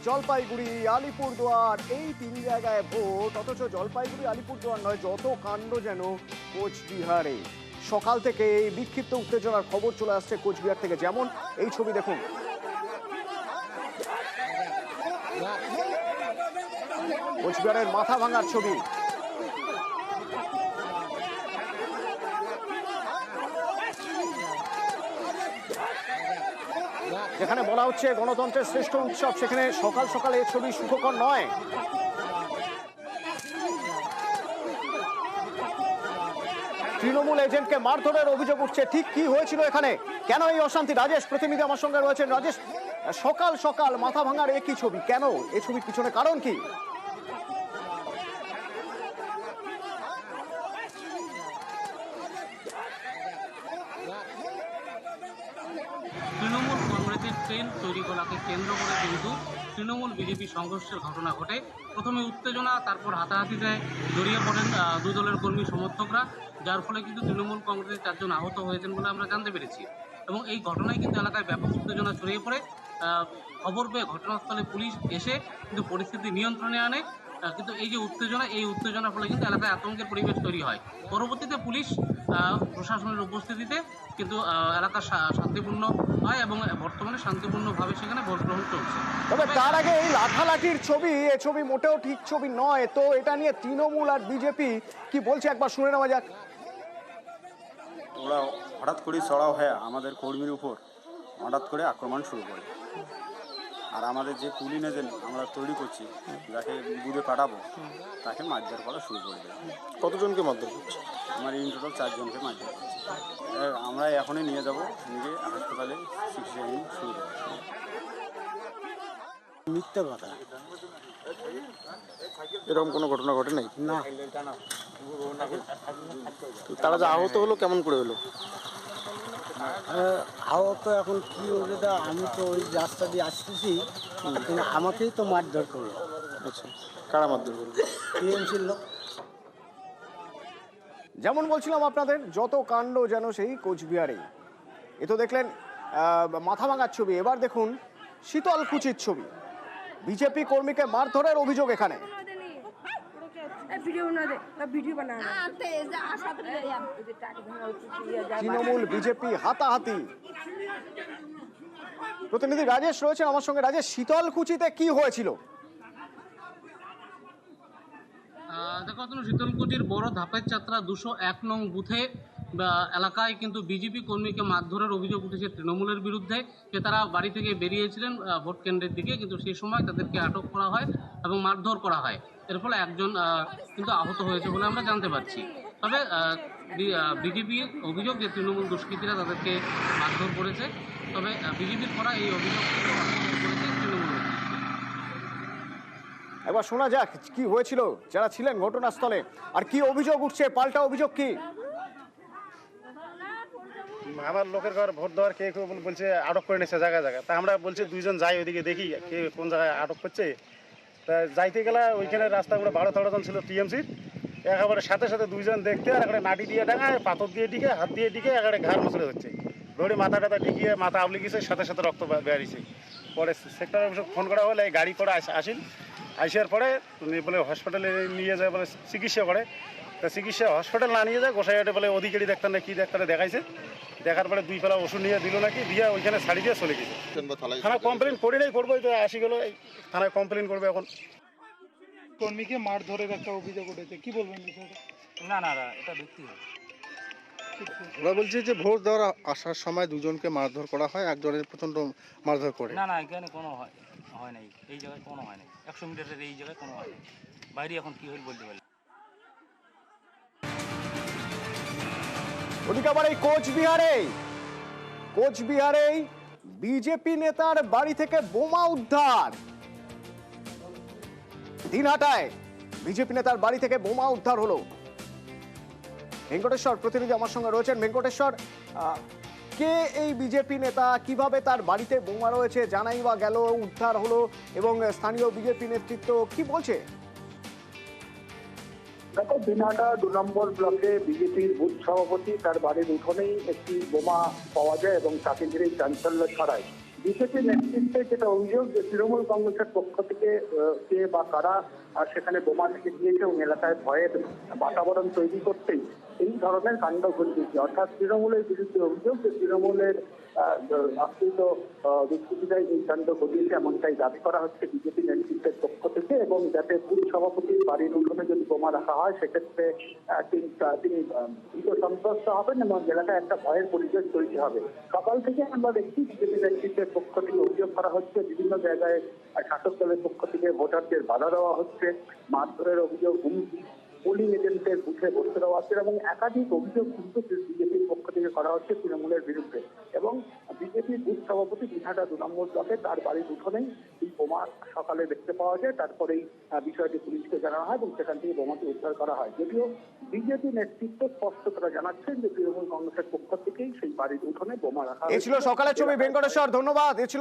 জলপাইগুড়ি, আলিপুরদুয়ার এই তিন জায়গায় ভোট, অথচ জলপাইগুড়ি আলিপুরদুয়ার নয়, যত কাণ্ড যেন কোচবিহারে। সকাল থেকে এই বিক্ষিপ্ত উত্তেজনার খবর চলে আসছে কোচবিহার থেকে। যেমন এই ছবি দেখুন, কোচবিহারের মাথা ভাঙার ছবি। যেখানে বলা হচ্ছে গণতন্ত্রের শ্রেষ্ঠ উৎসব, সেখানে সকাল সকালে এই ছবি সুখকর নয়। তৃণমূল এজেন্টকে মারধরের অভিযোগ উঠছে। ঠিক কি হয়েছিল এখানে, কেন এই অশান্তি? রাজেশ প্রতিনিধি আমার সঙ্গে রয়েছেন। রাজেশ, সকাল সকাল মাথা ভাঙার একই ছবি, কেন এই ছবির পিছনে কারণ কি? তৃণমূল কংগ্রেসের ট্রেন তৈরি করাকে কেন্দ্র করে কিন্তু তৃণমূল বিজেপি সংঘর্ষের ঘটনা ঘটে। প্রথমে উত্তেজনা, তারপর হাতাহাতিতে জড়িয়ে পড়েন দুই দলের কর্মী সমর্থকরা, যার ফলে কিন্তু তৃণমূল কংগ্রেসের 4 জন আহত হয়েছেন বলে আমরা জানতে পেরেছি। এবং এই ঘটনায় কিন্তু এলাকায় ব্যাপক উত্তেজনা ছড়িয়ে পড়ে। খবর পেয়ে ঘটনাস্থলে পুলিশ এসে কিন্তু পরিস্থিতি নিয়ন্ত্রণে আনে। কিন্তু এই যে উত্তেজনা, এই উত্তেজনার ফলে কিন্তু এলাকায় আতঙ্কের পরিবেশ তৈরি হয়। পরবর্তীতে পুলিশ প্রশাসনের উপস্থিতিতে কিন্তু এলাকা শান্তিপূর্ণ হয় এবং বর্তমানে শান্তিপূর্ণভাবে সেখানে ভোট গ্রহণ চলছে। তবে তার আগে এই লাঠালাঠির ছবি, এ ছবি মোটেও ঠিক ছবি নয়। তো এটা নিয়ে তৃণমূল আর বিজেপি কি বলছে একবার শুনে নেওয়া যাক। ওরা হঠাৎ করে চড়াও হয়ে আমাদের কর্মীর উপর হঠাৎ করে আক্রমণ শুরু করে। আর আমাদের যে পুলিং এজেন্ট আমরা তৈরি করছি, যাকে বুধে পাঠাবো, তাকে মারধর করা শুরু করে দেয়। কতজনকে মারধর করছে? আমার ইন টোটাল 4 জনকে মারধর করছে। আমরা এখনই নিয়ে যাব, নিয়ে হাসপাতালে চিকিৎসা শুরু করবো। মিথ্যা কথা, এরকম কোনো ঘটনা ঘটে নাই। না, তারা যে আহত হলো কেমন করে হলো? আহত এখন কি হলো, আমি তো ওই রাস্তা দিয়ে আসতেছি, কিন্তু আমাকেই তো মারধর করলো। আচ্ছা, কারা মারধর করলো? টিএমসির লোক। যেমন বলছিলাম আপনাদের, যত কাণ্ড যেন সেই কোচবিহারে। এ তো দেখলেন মাথা ভাঙার ছবি। এবার দেখুন শীতলকুচির ছবি। বিজেপি কর্মীকে মারধরের অভিযোগ এখানে। তৃণমূল বিজেপি হাতাহাতি। প্রতিনিধি রাজেশ রয়েছেন আমার সঙ্গে। রাজেশ, শীতলকুচিতে কি হয়েছিল? দেখো, শীতলকুচির বড় ধাপের যাত্রা 201 নং বুথে এলাকায় কিন্তু বিজেপি কর্মীকে মারধরের অভিযোগ উঠেছে তৃণমূলের বিরুদ্ধে। যে তারা বাড়ি থেকে বেরিয়েছিলেন ভোট কেন্দ্রের দিকে, কিন্তু সেই সময় তাদেরকে আটক করা হয় এবং মারধর করা হয়। এর ফলে একজন কিন্তু আহত হয়েছে বলে আমরা জানতে পারছি। তবে বিজেপির অভিযোগ যে তৃণমূল দুষ্কৃতীরা তাদেরকে মারধর করেছে। তবে বিজেপির করা এই অভিযোগ করেছে তৃণমূল। একবার শোনা যাক কি হয়েছিল, যারা ছিলেন ঘটনাস্থলে, আর কি অভিযোগ উঠছে, পাল্টা অভিযোগ কি? আমার লোকের ঘর ভোট দেওয়ার কে কেউ বলছে আটক করে নিচ্ছে জায়গায় জায়গায়। তা আমরা বলছি 2 জন যাই ওইদিকে দেখি কে কোন জায়গায় আটক করছে। তা যাইতে গেলে ওইখানে রাস্তাগুলো 12-13 জন ছিল টিএমসির। একেবারে সাথে সাথে 2 জন দেখতে, আর একটা নাটি দিয়ে ডাঙায়, পাথর দিয়ে ডিকে, হাত দিয়ে ডিকে, একেবারে ঘাড় মুচড়ে হচ্ছে। ধরে মাথা টাথা ডিকিয়ে মাথা আবলি গেছে, সাথে সাথে রক্ত বেরিয়েছে। পরে সেক্টর অফিসে ফোন করা হলে গাড়ি করে আসেন। আসার পরে বলে হসপিটালে নিয়ে যায়, বলে চিকিৎসা করে। তা চিকিৎসা হসপিটাল না নিয়ে যায়, গোসাইহাটে বলে অধিকারী ডাক্তার না কি ডাক্তারে দেখাইছে। দেখার পরে 2 পেলা ওষুধ নিয়ে দিল নাকি, দিয়ে ওইখানে ছাড়ি দিয়ে চলে গেছে। থানায় কমপ্লেন করি নাই, করবো, তো আসি গেলো থানায় কমপ্লেন করবে এখন। কর্মীকে মারধরের একটা অভিযোগ উঠেছে, কি বলবেন? না, এটা ব্যক্তি। ওরা বলছে যে ভোট দেওয়ার আসার সময় 2 জনকে মারধর করা হয়, একজনের প্রচন্ড মারধর করে। না, এখানে কোনো হয় নাই, এই জায়গায় কোনো হয় নাই। 100 মিটারের এই জায়গায় কোনো হয় নাই। বাইরে এখন কি হইল বলতে পারি। ওদিকে আবার এই কোচবিহারে বিজেপি নেতার বাড়ি থেকে বোমা উদ্ধার। দিনহাটায় বিজেপি নেতার বাড়ি থেকে বোমা উদ্ধার হলো। ভেঙ্কটেশ্বর প্রতিনিধি আমার সঙ্গে রয়েছেন। ভেঙ্কটেশ্বর, কে এই বিজেপি নেতা, কিভাবে তার বাড়িতে বোমা রয়েছে জানাই বা গেল, উদ্ধার হলো, এবং স্থানীয় বিজেপি নেতৃত্ব কি বলছে? দেখো, দিনহাটা 2 নম্বর ব্লকে বিজেপির বুথ সভাপতি, তার বাড়ির উঠোনেই একটি বোমা পাওয়া যায় এবং তাকে ঘিরে চাঞ্চল্য ছড়ায়। বিজেপি নেতৃত্বে যেটা অভিযোগ যে তৃণমূল কংগ্রেসের পক্ষ থেকে কে বা কারা সেখানে বোমা থেকে দিয়েছে এবং এলাকায় ভয়ের বাতাবরণ তৈরি করতেই এই ধরনের কাণ্ড ঘটিয়েছে। অর্থাৎ তৃণমূলের বিরুদ্ধে অভিযোগ যে তৃণমূলের আশ্রিত দুষ্কৃতীরাই এই কাণ্ড ঘটিয়েছে এমনটাই দাবি করা হচ্ছে বিজেপি নেতৃত্বের পক্ষ থেকে, এবং যাতে বুথ সভাপতির বাড়ির উঠোনে যদি বোমা রাখা হয় সেক্ষেত্রে তিনি ভীত সন্ত্রস্ত হবেন এবং এলাকায় একটা ভয়ের পরিবেশ তৈরি হবে। সকাল থেকে আমরা দেখছি বিজেপি নেতৃত্বের পক্ষ থেকে অভিযোগ করা হচ্ছে বিভিন্ন জায়গায় শাসক দলের পক্ষ থেকে ভোটারদের বাধা দেওয়া হচ্ছে, মারধরের অভিযোগ, হুমকি, পোলিং এজেন্টের বুথে বসতে দেওয়া হচ্ছে এবং একাধিক অভিযোগ কিন্তু বিজেপির পক্ষ থেকে করা হচ্ছে তৃণমূলের বিরুদ্ধে। এবং বিজেপির বুথ সভাপতি দিনহাটা 2 নম্বর ব্লকে তার বাড়ির উঠোনেই এই বোমা সকালে দেখতে পাওয়া যায়। তারপরেই বিষয়টি পুলিশকে জানানো হয় এবং সেখান থেকে বোমাটি উদ্ধার করা হয়। যদিও বিজেপি নেতৃত্ব স্পষ্ট করে জানাচ্ছেন যে তৃণমূল কংগ্রেসের পক্ষ থেকেই সেই বাড়ির উঠোনে বোমা রাখা এ ছিল সকালের ছবি। ভেঙ্কটেশ্বর, ধন্যবাদ। এ ছিল